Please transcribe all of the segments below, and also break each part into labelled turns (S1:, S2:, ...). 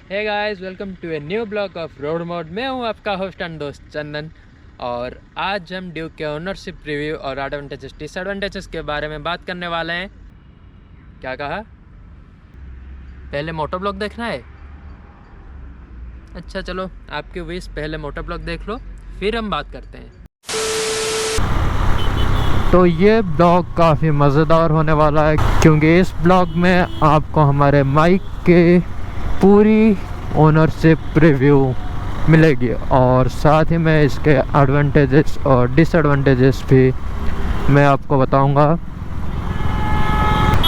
S1: Hey guys, welcome to a new blog off road mode. मैं हूं आपका host and दोस्त चंदन। और आज हम ड्यूक के ओनरशिप रिव्यू और एडवांटेजेस डिसएडवांटेजेस के बारे में बात करने वाले हैं। क्या कहा? पहले मोटो ब्लॉग देखना है? अच्छा चलो, आपकी विश, पहले मोटो ब्लॉग देख लो, फिर हम बात करते हैं। तो ये ब्लॉग काफ़ी मज़ेदार होने वाला है क्योंकि इस ब्लॉग में आपको हमारे माइक के पूरी ओनरशिप रिव्यू मिलेगी और साथ ही में इसके एडवांटेजेस और डिसएडवांटेजेस भी मैं आपको बताऊंगा।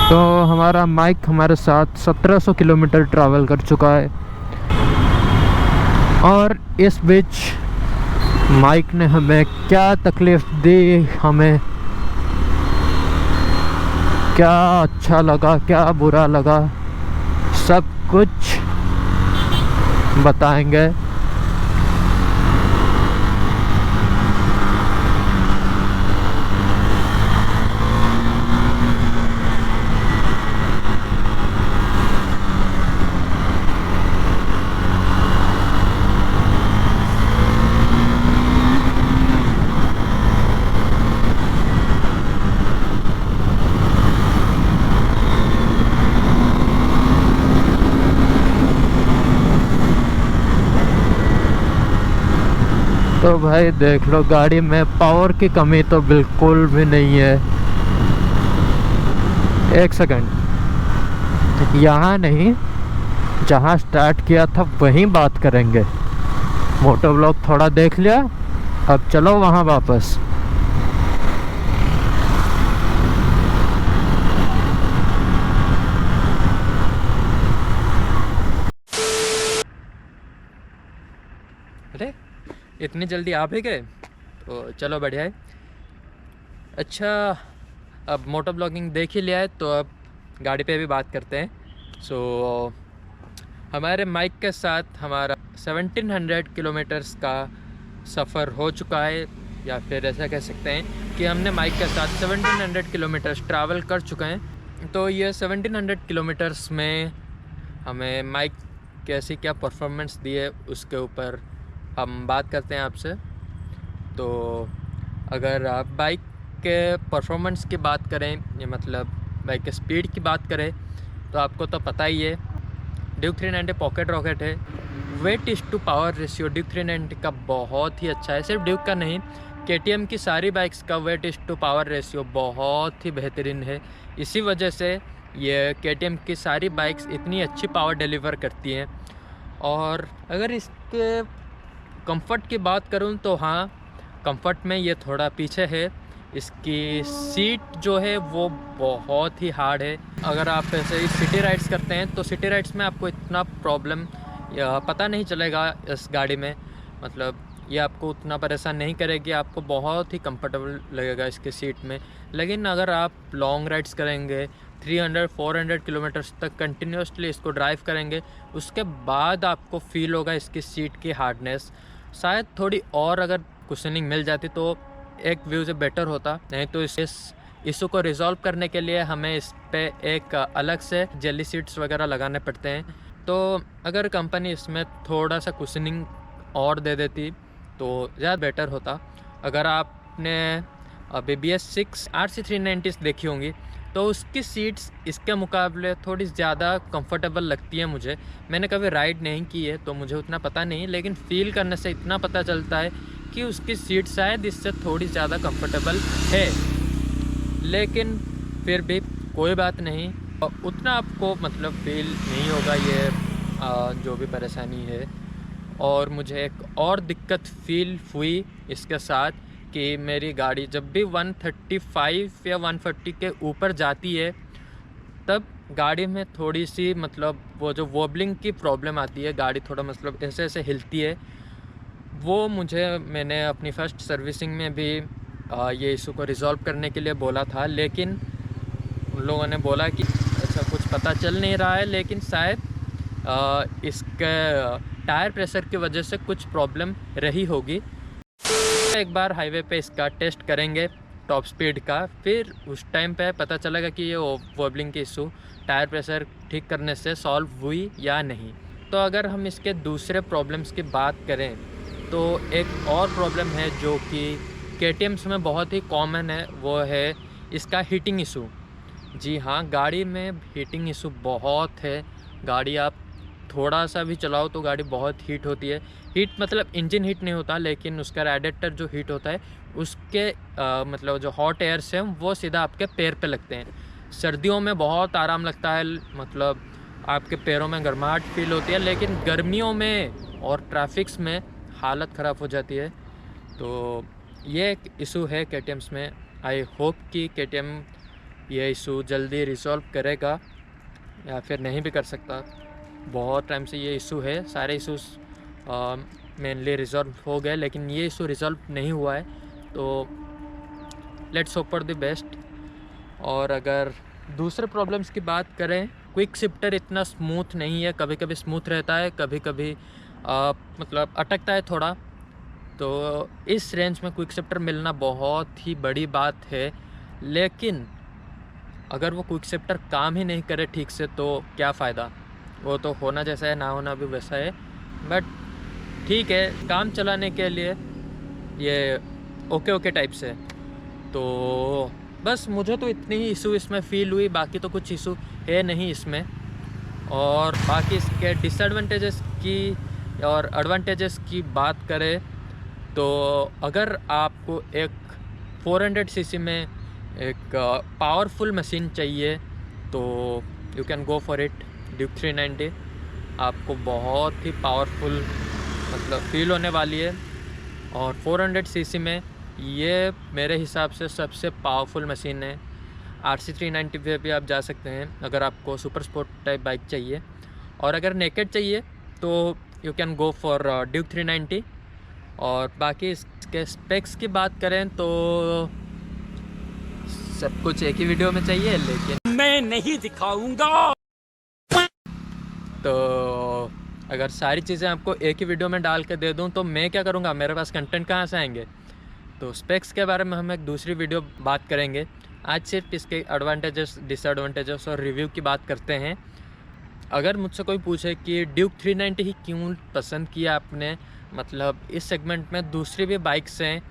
S1: तो हमारा माइक हमारे साथ 1700 किलोमीटर ट्रैवल कर चुका है और इस बीच माइक ने हमें क्या तकलीफ़ दी, हमें क्या अच्छा लगा, क्या बुरा लगा, सब कुछ बताएंगे। तो भाई देख लो, गाड़ी में पावर की कमी तो बिल्कुल भी नहीं है। एक सेकंड, यहाँ नहीं, जहाँ स्टार्ट किया था वहीं बात करेंगे। मोटो ब्लॉग थोड़ा देख लिया, अब चलो वहाँ वापस। अरे इतनी जल्दी आ भी गए, तो चलो बढ़िया है। अच्छा, अब मोटो ब्लॉगिंग देख ही लिया है तो अब गाड़ी पे भी बात करते हैं। सो हमारे माइक के साथ हमारा 1700 किलोमीटर्स का सफ़र हो चुका है, या फिर ऐसा कह सकते हैं कि हमने माइक के साथ 1700 किलोमीटर्स ट्रैवल कर चुके हैं। तो ये 1700 किलोमीटर्स में हमें माइक कैसी क्या परफॉर्मेंस दी है उसके ऊपर हम बात करते हैं आपसे। तो अगर आप बाइक के परफॉर्मेंस की बात करें, या मतलब बाइक के स्पीड की बात करें, तो आपको तो पता ही है ड्यूक 390 पॉकेट रॉकेट है। Weight is to power ratio Duke 390 का बहुत ही अच्छा है। सिर्फ ड्यूक का नहीं, केटीएम की सारी बाइक्स का weight is to power ratio बहुत ही बेहतरीन है। इसी वजह से ये केटीएम की सारी बाइक्स इतनी अच्छी पावर डिलीवर करती हैं। और अगर इसके कंफर्ट की बात करूं तो हाँ, कंफर्ट में ये थोड़ा पीछे है। इसकी सीट जो है वो बहुत ही हार्ड है। अगर आप ऐसे ही सिटी राइड्स करते हैं तो सिटी राइड्स में आपको इतना प्रॉब्लम पता नहीं चलेगा इस गाड़ी में, मतलब ये आपको उतना परेशान नहीं करेगी, आपको बहुत ही कंफर्टेबल लगेगा इसके सीट में। लेकिन अगर आप लॉन्ग राइड्स करेंगे, 300-400 किलोमीटर्स तक कंटिन्यूसली इसको ड्राइव करेंगे, उसके बाद आपको फील होगा इसकी सीट की हार्डनेस। शायद थोड़ी और अगर कुशनिंग मिल जाती तो एक व्यू से बेटर होता, नहीं तो इस इशू को रिजॉल्व करने के लिए हमें इस पे एक अलग से जेली सीट्स वगैरह लगाने पड़ते हैं। तो अगर कंपनी इसमें थोड़ा सा कुशनिंग और दे देती तो ज़्यादा बेटर होता। अगर आपने BBS6 RC390 देखी होंगी तो उसकी सीट्स इसके मुकाबले थोड़ी ज़्यादा कंफर्टेबल लगती है मुझे। मैंने कभी राइड नहीं की है तो मुझे उतना पता नहीं, लेकिन फ़ील करने से इतना पता चलता है कि उसकी सीट शायद इससे थोड़ी ज़्यादा कंफर्टेबल है। लेकिन फिर भी कोई बात नहीं, उतना आपको मतलब फील नहीं होगा ये जो भी परेशानी है। और मुझे एक और दिक्कत फील हुई इसके साथ कि मेरी गाड़ी जब भी 135 या 140 के ऊपर जाती है तब गाड़ी में थोड़ी सी मतलब वो जो वॉबलिंग की प्रॉब्लम आती है, गाड़ी थोड़ा मतलब ऐसे ऐसे हिलती है। वो मैंने अपनी फ़र्स्ट सर्विसिंग में भी ये इशू को रिज़ॉल्व करने के लिए बोला था, लेकिन उन लोगों ने बोला कि ऐसा कुछ पता चल नहीं रहा है, लेकिन शायद इसके टायर प्रेशर की वजह से कुछ प्रॉब्लम रही होगी। एक बार हाईवे पे इसका टेस्ट करेंगे टॉप स्पीड का, फिर उस टाइम पे पता चलेगा कि ये वॉबलिंग की इशू टायर प्रेशर ठीक करने से सॉल्व हुई या नहीं। तो अगर हम इसके दूसरे प्रॉब्लम्स की बात करें तो एक और प्रॉब्लम है जो कि केटीएम्स में बहुत ही कॉमन है, वो है इसका हीटिंग इशू। जी हाँ, गाड़ी में हीटिंग इशू बहुत है। गाड़ी आप थोड़ा सा भी चलाओ तो गाड़ी बहुत हीट होती है। हीट मतलब इंजन हीट नहीं होता, लेकिन उसका रेडिएटर जो हीट होता है उसके मतलब जो हॉट एयर्स हैं वो सीधा आपके पैर पे लगते हैं। सर्दियों में बहुत आराम लगता है, मतलब आपके पैरों में गर्माहट फील होती है, लेकिन गर्मियों में और ट्रैफिक्स में हालत ख़राब हो जाती है। तो ये एक इशू है केटीएम्स में। आई होप कि केटीएम ये इशू जल्दी रिज़ॉल्व करेगा, या फिर नहीं भी कर सकता। बहुत टाइम से ये इशू है, सारे इशूज़ मेनली रिज़ॉल्व हो गए, लेकिन ये इशू रिज़ॉल्व नहीं हुआ है। तो let's hope for the best. और अगर दूसरे प्रॉब्लम्स की बात करें, क्विक शिफ्टर इतना स्मूथ नहीं है, कभी कभी स्मूथ रहता है, कभी कभी मतलब अटकता है थोड़ा। तो इस रेंज में क्विक शिफ्टर मिलना बहुत ही बड़ी बात है, लेकिन अगर वो क्विक शिफ्टर काम ही नहीं करे ठीक से तो क्या फ़ायदा। वो तो होना जैसा है, ना होना भी वैसा है। बट ठीक है, काम चलाने के लिए ये ओके टाइप से। तो बस मुझे तो इतनी ही इशू इसमें फ़ील हुई, बाकी तो कुछ इशू है नहीं इसमें। और बाकी इसके डिसएडवांटेजेस की और एडवांटेजेस की बात करें तो अगर आपको एक 400 सीसी में एक पावरफुल मशीन चाहिए तो you can go for it. Duke 390 आपको बहुत ही पावरफुल मतलब फील होने वाली है, और 400 सीसी में ये मेरे हिसाब से सबसे पावरफुल मशीन है। RC 390 पे भी आप जा सकते हैं अगर आपको सुपर स्पोर्ट टाइप बाइक चाहिए, और अगर नेकेड चाहिए तो you can go for Duke 390। और बाकी इसके स्पेक्स की बात करें तो सब कुछ एक ही वीडियो में चाहिए, लेकिन
S2: मैं नहीं दिखाऊंगा।
S1: तो अगर सारी चीज़ें आपको एक ही वीडियो में डाल के दे दूं तो मैं क्या करूंगा, मेरे पास कंटेंट कहाँ से आएंगे। तो स्पेक्स के बारे में हम एक दूसरी वीडियो बात करेंगे। आज सिर्फ इसके एडवांटेजेस, डिसएडवांटेजेस और रिव्यू की बात करते हैं। अगर मुझसे कोई पूछे कि ड्यूक 390 ही क्यों पसंद किया आपने, मतलब इस सेगमेंट में दूसरी भी बाइक्स हैं,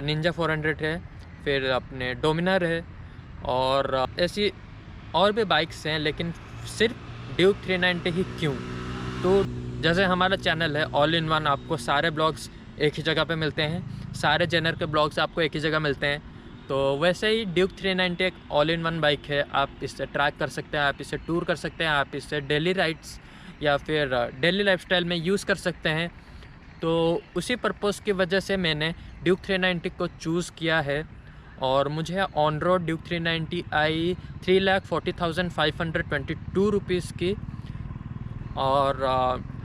S1: निंजा 400 है, फिर अपने डोमिनार है, और ऐसी और भी बाइक्स हैं, लेकिन सिर्फ ड्यूक 390 ही क्यों। तो जैसे हमारा चैनल है ऑल इन वन, आपको सारे ब्लॉग्स एक ही जगह पे मिलते हैं, सारे जेनर के ब्लॉग्स आपको एक ही जगह मिलते हैं। तो वैसे ही ड्यूक 390 एक ऑल इन वन बाइक है। आप इससे ट्रैक कर सकते हैं, आप इससे टूर कर सकते हैं, आप इससे डेली राइड्स या फिर डेली लाइफस्टाइल में यूज़ कर सकते हैं। तो उसी पर्पज़ की वजह से मैंने ड्यूक 390 को चूज़ किया है, और मुझे on road Duke 390 I 3,40,522 rupees की। और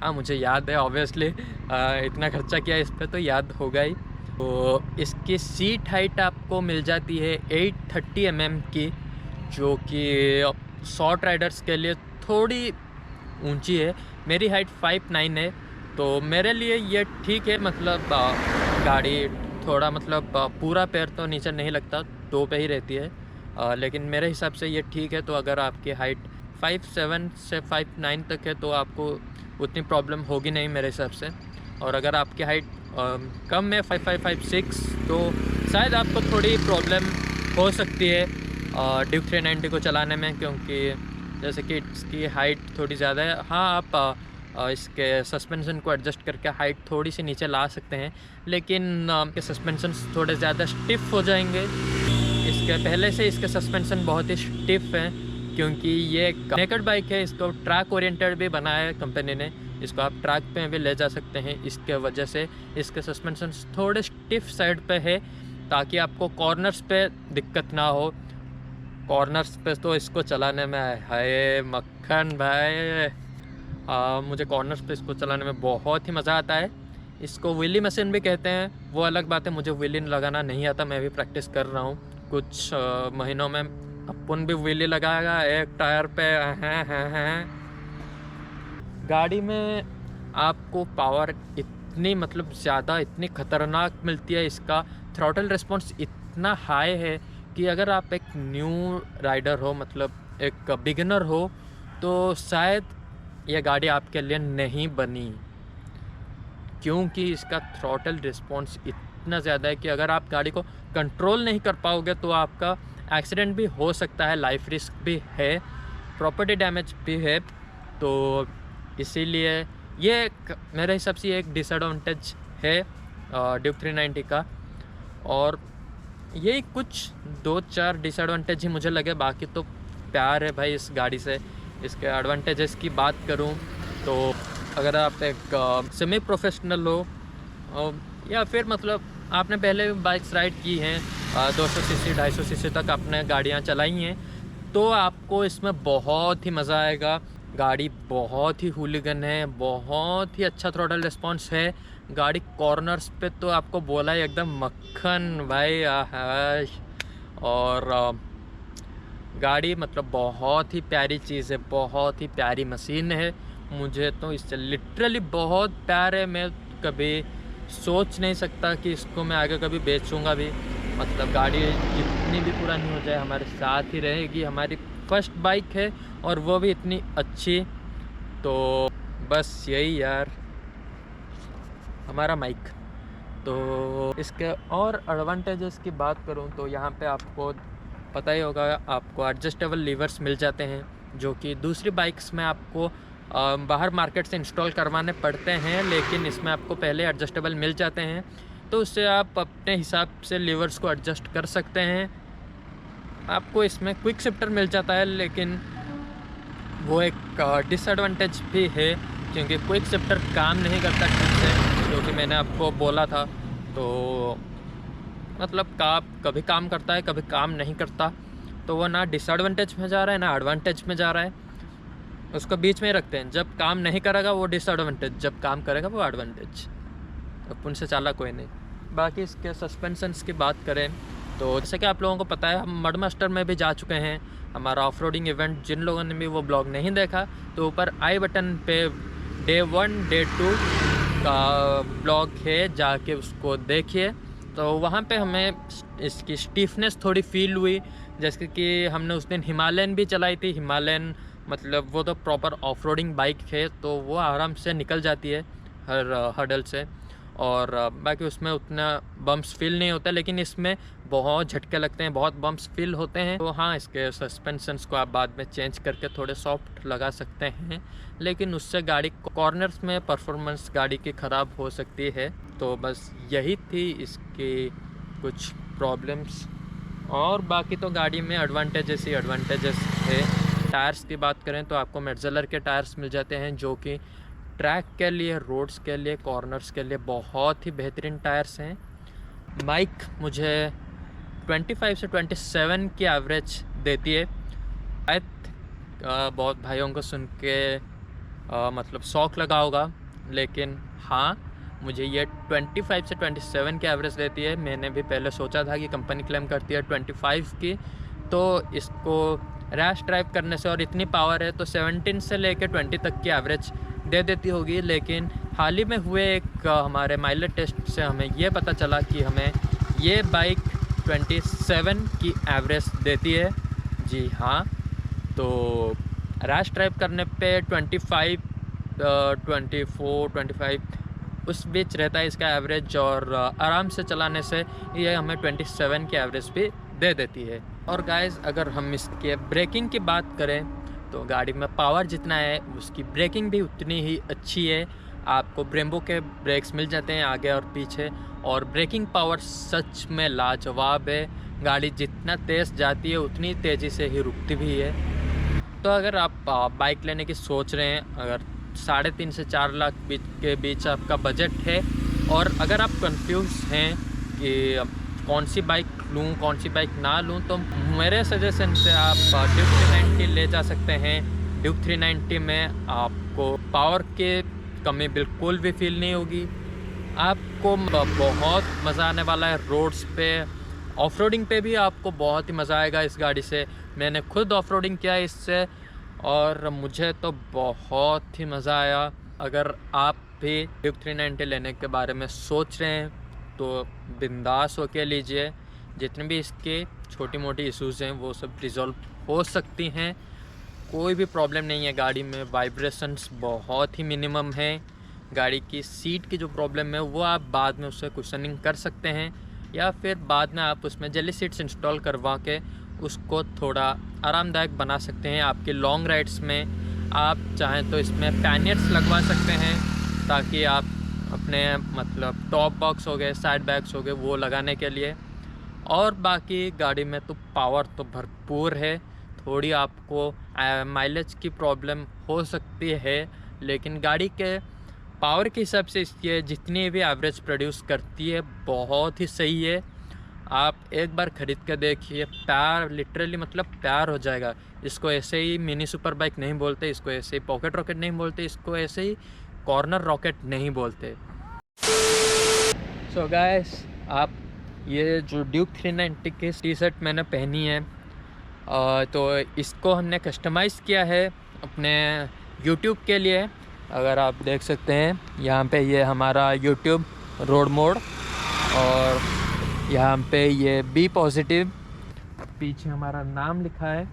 S1: हाँ, मुझे याद है ऑब्वियसली, इतना खर्चा किया इस पर तो याद होगा ही। तो इसकी सीट हाइट आपको मिल जाती है 830 mm की, जो कि शॉर्ट राइडर्स के लिए थोड़ी ऊंची है। मेरी हाइट 5'9" है, तो मेरे लिए ये ठीक है। मतलब गाड़ी थोड़ा मतलब पूरा पैर तो नीचे नहीं लगता, 2 पे ही रहती है, लेकिन मेरे हिसाब से ये ठीक है। तो अगर आपकी हाइट 5'7" से 5'9" तक है तो आपको उतनी प्रॉब्लम होगी नहीं मेरे हिसाब से। और अगर आपकी हाइट कम है 5'5", 5'6", तो शायद आपको थोड़ी प्रॉब्लम हो सकती है ड्यूक 390 को चलाने में, क्योंकि जैसे कि इसकी हाइट थोड़ी ज़्यादा है। हाँ, आप इसके सस्पेंशन को एडजस्ट करके हाइट थोड़ी सी नीचे ला सकते हैं, लेकिन के सस्पेंशन थोड़े ज़्यादा स्टिफ हो जाएंगे। इसके पहले से इसके सस्पेंशन बहुत ही स्टिफ हैं, क्योंकि ये नेकेड बाइक है। इसको ट्रैक ओरिएंटेड भी बनाया है कंपनी ने, इसको आप ट्रैक पे भी ले जा सकते हैं। इसके वजह से इसके सस्पेंशन थोड़े स्टिफ साइड पे है, ताकि आपको कॉर्नर्स पे दिक्कत ना हो। कॉर्नर्स पे तो इसको चलाने में हाय मक्खन भाई, मुझे कॉर्नर्स पे इसको चलाने में बहुत ही मज़ा आता है। इसको व्हीली मशीन भी कहते हैं, वो अलग बात है। मुझे व्हीली लगाना नहीं आता, मैं भी प्रैक्टिस कर रहा हूँ। कुछ महीनों में अपन भी व्हीली लगाएगा एक टायर पे। हैं गाड़ी में आपको पावर इतनी मतलब ज़्यादा, इतनी ख़तरनाक मिलती है। इसका थ्रॉटल रिस्पॉन्स इतना हाई है कि अगर आप एक न्यू राइडर हो, मतलब एक बिगिनर हो, तो शायद ये गाड़ी आपके लिए नहीं बनी, क्योंकि इसका थ्रॉटल रिस्पॉन्स इतना ज़्यादा है कि अगर आप गाड़ी को कंट्रोल नहीं कर पाओगे तो आपका एक्सीडेंट भी हो सकता है, लाइफ रिस्क भी है, प्रॉपर्टी डैमेज भी है। तो इसीलिए ये मेरे हिसाब से एक डिसएडवांटेज है ड्यूक 390 का। और यही कुछ 2-4 डिसएडवांटेज ही मुझे लगे, बाकी तो प्यार है भाई इस गाड़ी से। इसके एडवांटेजेस की बात करूं तो अगर आप एक सेमी प्रोफेशनल हो या फिर मतलब आपने पहले बाइक्स राइड की हैं, 200 सीसी 250 सीसी तक आपने गाड़ियां चलाई हैं, तो आपको इसमें बहुत ही मज़ा आएगा। गाड़ी बहुत ही हुलिगन है, बहुत ही अच्छा थ्रॉटल रिस्पॉन्स है। गाड़ी कॉर्नर्स पे तो आपको बोला है एकदम मक्खन भाई। और गाड़ी मतलब बहुत ही प्यारी चीज़ है, बहुत ही प्यारी मशीन है। मुझे तो इससे लिटरली बहुत प्यार है। मैं कभी सोच नहीं सकता कि इसको मैं आगे कभी बेचूंगा भी। मतलब गाड़ी जितनी भी पुरानी हो जाए हमारे साथ ही रहेगी। हमारी फर्स्ट बाइक है और वो भी इतनी अच्छी। तो बस यही यार हमारा माइक। तो इसके और एडवांटेजेस की बात करूं तो यहाँ पे आपको पता ही होगा, आपको एडजस्टेबल लीवर्स मिल जाते हैं, जो कि दूसरी बाइक्स में आपको बाहर मार्केट से इंस्टॉल करवाने पड़ते हैं, लेकिन इसमें आपको पहले एडजस्टेबल मिल जाते हैं। तो उससे आप अपने हिसाब से लीवर्स को एडजस्ट कर सकते हैं। आपको इसमें क्विक शिफ्टर मिल जाता है, लेकिन वो एक डिसएडवांटेज भी है, क्योंकि क्विक शिफ्टर काम नहीं करता ठीक से, जो कि मैंने आपको बोला था। तो मतलब कभी काम करता है, कभी काम नहीं करता। तो वो ना डिसएडवांटेज में जा रहा है ना एडवांटेज में जा रहा है, उसको बीच में ही रखते हैं। जब काम नहीं करेगा वो डिसएडवांटेज, जब काम करेगा वो एडवांटेज। अब उनसे चाला कोई नहीं। बाकी इसके सस्पेंशंस की बात करें तो जैसे कि आप लोगों को पता है, हम मड मास्टर में भी जा चुके हैं, हमारा ऑफ रोडिंग इवेंट। जिन लोगों ने भी वो ब्लॉग नहीं देखा तो ऊपर आई बटन पे डे 1 डे 2 का ब्लॉग है, जाके उसको देखिए। तो वहाँ पे हमें इसकी स्टीफनेस थोड़ी फील हुई, जैसे कि हमने उस दिन हिमालयन भी चलाई थी। हिमालयन मतलब वो तो प्रॉपर ऑफ रोडिंग बाइक है, तो वो आराम से निकल जाती है हर हर्डल से। और बाकी उसमें उतना बम्प्स फील नहीं होता, लेकिन इसमें बहुत झटके लगते हैं, बहुत बम्प्स फील होते हैं। तो हाँ, इसके सस्पेंशंस को आप बाद में चेंज करके थोड़े सॉफ्ट लगा सकते हैं, लेकिन उससे गाड़ी कॉर्नर्स में परफॉर्मेंस गाड़ी की ख़राब हो सकती है। तो बस यही थी इसकी कुछ प्रॉब्लम्स। और बाकी तो गाड़ी में एडवांटेजेस ही एडवांटेजेस है। टायर्स की बात करें तो आपको मेटजेलर के टायर्स मिल जाते हैं, जो कि ट्रैक के लिए, रोड्स के लिए, कॉर्नर्स के लिए बहुत ही बेहतरीन टायर्स हैं। बाइक मुझे 25 से 27 की एवरेज देती है। शायद बहुत भाइयों को सुन के मतलब शौक लगा होगा, लेकिन हाँ, मुझे ये 25 से 27 की एवरेज देती है। मैंने भी पहले सोचा था कि कंपनी क्लेम करती है 25 की, तो इसको रैश ड्राइव करने से, और इतनी पावर है तो 17 से लेकर 20 तक की एवरेज दे देती होगी। लेकिन हाल ही में हुए एक हमारे माइलेज टेस्ट से हमें ये पता चला कि हमें ये बाइक 27 की एवरेज देती है। जी हाँ, तो रैश ड्राइव करने पे 25, 24, 25 उस बीच रहता है इसका एवरेज, और आराम से चलाने से ये हमें 27 की एवरेज भी दे देती है। और गाइस, अगर हम इसके ब्रेकिंग की बात करें तो गाड़ी में पावर जितना है उसकी ब्रेकिंग भी उतनी ही अच्छी है। आपको ब्रेम्बो के ब्रेक्स मिल जाते हैं आगे और पीछे, और ब्रेकिंग पावर सच में लाजवाब है। गाड़ी जितना तेज़ जाती है उतनी तेज़ी से ही रुकती भी है। तो अगर आप बाइक लेने की सोच रहे हैं, अगर 3.5 से 4 लाख के बीच आपका बजट है, और अगर आप कंफ्यूज हैं कि कौन सी बाइक लूँ, कौन सी बाइक ना लूँ, तो मेरे सजेशन से आप ड्यूक 390 ले जा सकते हैं। ड्यूक 390 में आपको पावर के कमी बिल्कुल भी फील नहीं होगी। आपको बहुत मज़ा आने वाला है रोड्स पे, ऑफ रोडिंग पे भी आपको बहुत ही मज़ा आएगा इस गाड़ी से। मैंने खुद ऑफ रोडिंग किया इससे और मुझे तो बहुत ही मज़ा आया। अगर आप भी ड्यूक 390 लेने के बारे में सोच रहे हैं तो बिंदास होके लीजिए। जितने भी इसके छोटी मोटी इश्यूज़ हैं वो सब रिज़ॉल्व हो सकती हैं। कोई भी प्रॉब्लम नहीं है गाड़ी में। वाइब्रेशंस बहुत ही मिनिमम है। गाड़ी की सीट की जो प्रॉब्लम है वो आप बाद में उससे कुशनिंग कर सकते हैं, या फिर बाद में आप उसमें जेली सीट्स इंस्टॉल करवा के उसको थोड़ा आरामदायक बना सकते हैं। आपके लॉन्ग राइड्स में आप चाहें तो इसमें पैनियर्स लगवा सकते हैं, ताकि आप अपने मतलब टॉप बॉक्स हो गए, साइड बैग्स हो गए, वो लगाने के लिए। और बाकी गाड़ी में तो पावर तो भरपूर है। थोड़ी आपको माइलेज की प्रॉब्लम हो सकती है, लेकिन गाड़ी के पावर के हिसाब से इसकी जितनी भी एवरेज प्रोड्यूस करती है बहुत ही सही है। आप एक बार ख़रीद के देखिए, प्यार लिटरली मतलब प्यार हो जाएगा। इसको ऐसे ही मिनी सुपर बाइक नहीं बोलते, इसको ऐसे ही पॉकेट रॉकेट नहीं बोलते, इसको ऐसे ही कॉर्नर रॉकेट नहीं बोलते। सो गाइस, आप ये जो ड्यूक 390 की टी शर्ट मैंने पहनी है, तो इसको हमने कस्टमाइज़ किया है अपने यूट्यूब के लिए। अगर आप देख सकते हैं यहाँ पे ये हमारा यूट्यूब रोड मोड, और यहाँ पे ये बी पॉजिटिव, पीछे हमारा नाम लिखा है।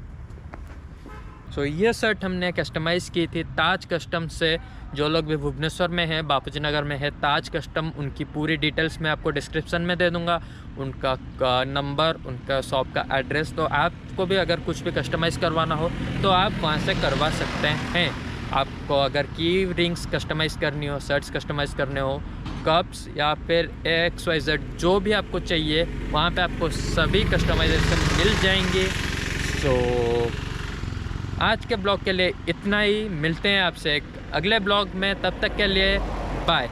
S1: सो ये शर्ट हमने कस्टमाइज़ की थी ताज कस्टम से। जो लोग भी भुवनेश्वर में है, बापूजी नगर में है ताज कस्टम, उनकी पूरी डिटेल्स मैं आपको डिस्क्रिप्शन में दे दूंगा, उनका नंबर, उनका शॉप का एड्रेस। तो आपको भी अगर कुछ भी कस्टमाइज़ करवाना हो तो आप वहाँ से करवा सकते हैं। आपको अगर की रिंग्स कस्टमाइज़ करनी हो, शर्ट्स कस्टमाइज़ करने हो, कप्स या फिर XYZ जो भी आपको चाहिए, वहाँ पे आपको सभी कस्टमाइजेशन मिल जाएंगे। सो आज के ब्लॉग के लिए इतना ही। मिलते हैं आपसे एक अगले ब्लॉग में, तब तक के लिए बाय।